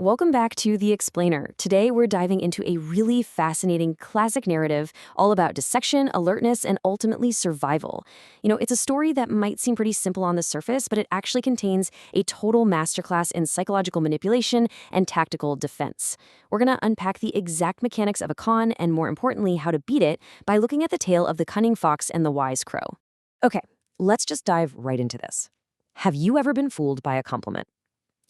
Welcome back to The Explainer. Today we're diving into a really fascinating classic narrative all about dissection, alertness, and ultimately survival. It's a story that might seem pretty simple on the surface, but it actually contains a total masterclass in psychological manipulation and tactical defense. We're going to unpack the exact mechanics of a con and, more importantly, how to beat it by looking at the tale of the cunning fox and the wise crow. Okay, let's just dive right into this. Have you ever been fooled by a compliment?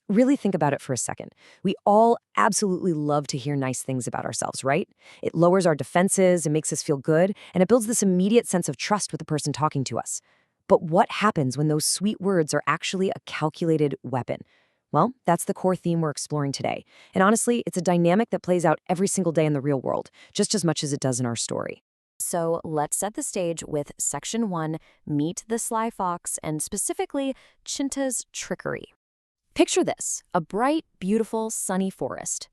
Really think about it for a second. We all absolutely love to hear nice things about ourselves, right? It lowers our defenses, it makes us feel good, and it builds this immediate sense of trust with the person talking to us. But what happens when those sweet words are actually a calculated weapon? Well, that's the core theme we're exploring today. And honestly, it's a dynamic that plays out every single day in the real world, just as much as it does in our story. So let's set the stage with Section 1, Meet the Sly Fox, and specifically, Chinta's trickery. Picture this, a bright, beautiful, sunny forest.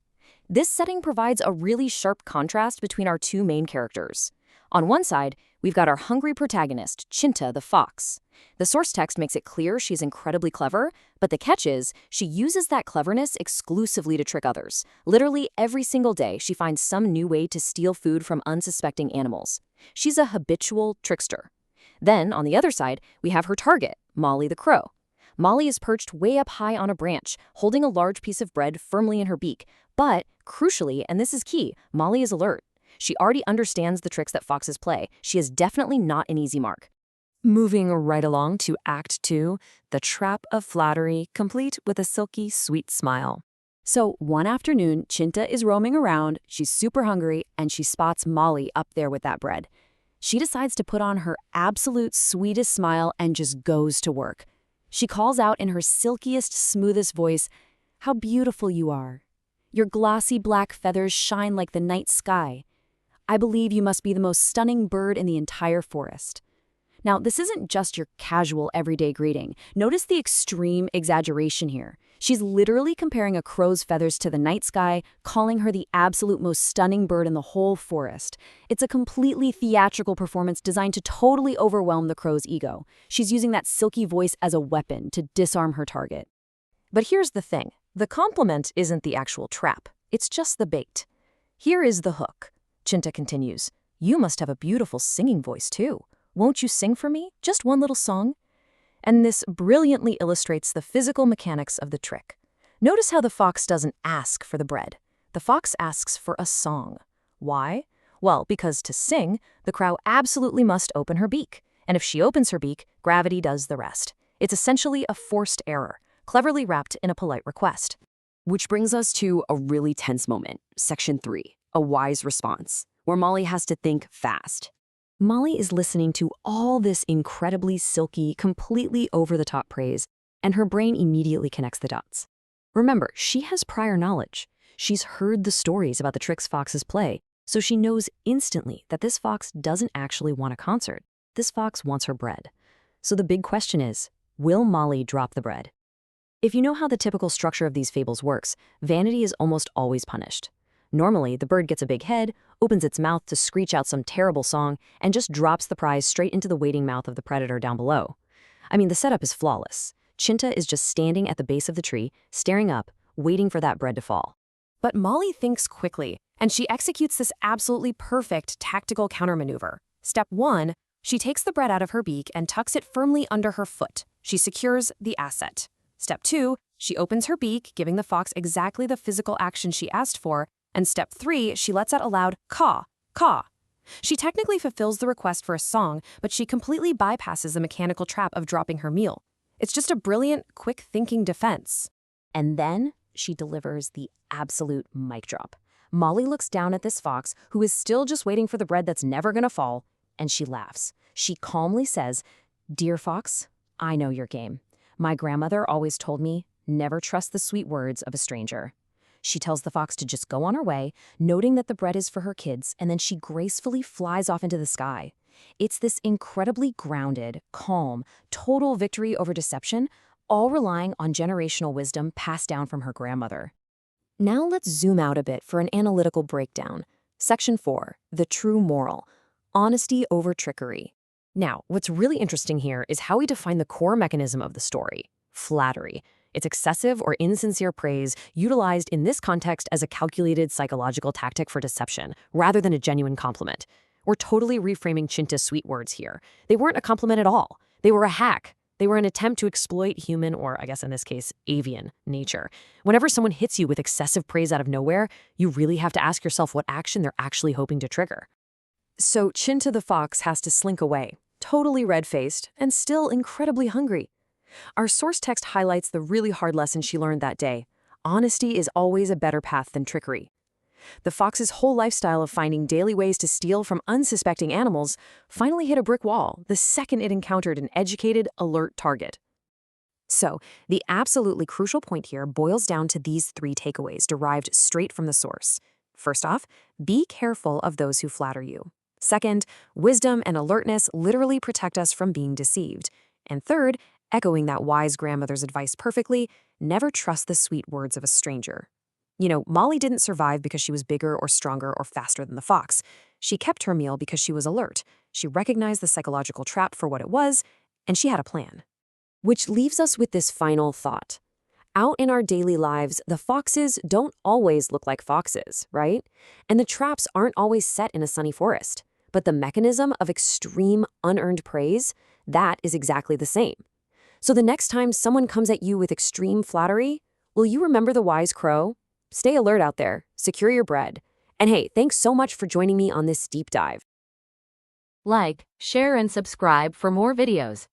This setting provides a really sharp contrast between our two main characters. On one side, we've got our hungry protagonist, Chinta the fox. The source text makes it clear she's incredibly clever, but the catch is, she uses that cleverness exclusively to trick others. Literally every single day, she finds some new way to steal food from unsuspecting animals. She's a habitual trickster. Then, on the other side, we have her target, Maali the crow. Maali is perched way up high on a branch, holding a large piece of bread firmly in her beak. But, crucially, and this is key, Maali is alert. She already understands the tricks that foxes play. She is definitely not an easy mark. Moving right along to Act 2, The Trap of Flattery, complete with a silky, sweet smile. So, one afternoon, Chinta is roaming around, she's super hungry, and she spots Maali up there with that bread. She decides to put on her absolute sweetest smile and just goes to work. She calls out in her silkiest, smoothest voice, "How beautiful you are. Your glossy black feathers shine like the night sky. I believe you must be the most stunning bird in the entire forest." Now, this isn't just your casual, everyday greeting. Notice the extreme exaggeration here. She's literally comparing a crow's feathers to the night sky, calling her the absolute most stunning bird in the whole forest. It's a completely theatrical performance designed to totally overwhelm the crow's ego. She's using that silky voice as a weapon to disarm her target. But here's the thing. The compliment isn't the actual trap. It's just the bait. Here is the hook. Chinta continues, "You must have a beautiful singing voice, too. Won't you sing for me? Just one little song?" And this brilliantly illustrates the physical mechanics of the trick. Notice how the fox doesn't ask for the bread. The fox asks for a song. Why? Well, because to sing, the crow absolutely must open her beak. And if she opens her beak, gravity does the rest. It's essentially a forced error, cleverly wrapped in a polite request. Which brings us to a really tense moment, Section 3, a wise response, where Maali has to think fast. Maali is listening to all this incredibly silky, completely over-the-top praise, and her brain immediately connects the dots. Remember, she has prior knowledge. She's heard the stories about the tricks foxes play, so she knows instantly that this fox doesn't actually want a concert. This fox wants her bread. So the big question is, will Maali drop the bread? If you know how the typical structure of these fables works, vanity is almost always punished. Normally, the bird gets a big head, opens its mouth to screech out some terrible song, and just drops the prize straight into the waiting mouth of the predator down below. I mean, the setup is flawless. Chinta is just standing at the base of the tree, staring up, waiting for that bread to fall. But Maali thinks quickly, and she executes this absolutely perfect tactical countermaneuver. Step 1, she takes the bread out of her beak and tucks it firmly under her foot. She secures the asset. Step 2, she opens her beak, giving the fox exactly the physical action she asked for. And step 3, she lets out a loud caw, caw. She technically fulfills the request for a song, but she completely bypasses the mechanical trap of dropping her meal. It's just a brilliant, quick-thinking defense. And then she delivers the absolute mic drop. Maali looks down at this fox, who is still just waiting for the bread that's never gonna fall, and she laughs. She calmly says, "Dear fox, I know your game. My grandmother always told me, never trust the sweet words of a stranger." She tells the fox to just go on her way, noting that the bread is for her kids, and then she gracefully flies off into the sky. It's this incredibly grounded, calm, total victory over deception, all relying on generational wisdom passed down from her grandmother. Now let's zoom out a bit for an analytical breakdown. Section 4, The True Moral, Honesty over Trickery. Now, what's really interesting here is how we define the core mechanism of the story, flattery. It's excessive or insincere praise utilized in this context as a calculated psychological tactic for deception, rather than a genuine compliment. We're totally reframing Chinta's sweet words here. They weren't a compliment at all. They were a hack. They were an attempt to exploit human, or I guess in this case, avian, nature. Whenever someone hits you with excessive praise out of nowhere, you really have to ask yourself what action they're actually hoping to trigger. So Chinta the fox has to slink away, totally red-faced and still incredibly hungry. Our source text highlights the really hard lesson she learned that day. Honesty is always a better path than trickery. The fox's whole lifestyle of finding daily ways to steal from unsuspecting animals finally hit a brick wall the second it encountered an educated, alert target. So, the absolutely crucial point here boils down to these 3 takeaways derived straight from the source. First off, be careful of those who flatter you. Second, wisdom and alertness literally protect us from being deceived. And third, echoing that wise grandmother's advice perfectly, never trust the sweet words of a stranger. Maali didn't survive because she was bigger or stronger or faster than the fox. She kept her meal because she was alert. She recognized the psychological trap for what it was, and she had a plan. Which leaves us with this final thought. Out in our daily lives, the foxes don't always look like foxes, right? And the traps aren't always set in a sunny forest. But the mechanism of extreme, unearned praise, that is exactly the same. So the next time someone comes at you with extreme flattery, will you remember the wise crow? Stay alert out there, secure your bread. And hey, thanks so much for joining me on this deep dive. Like, share and subscribe for more videos.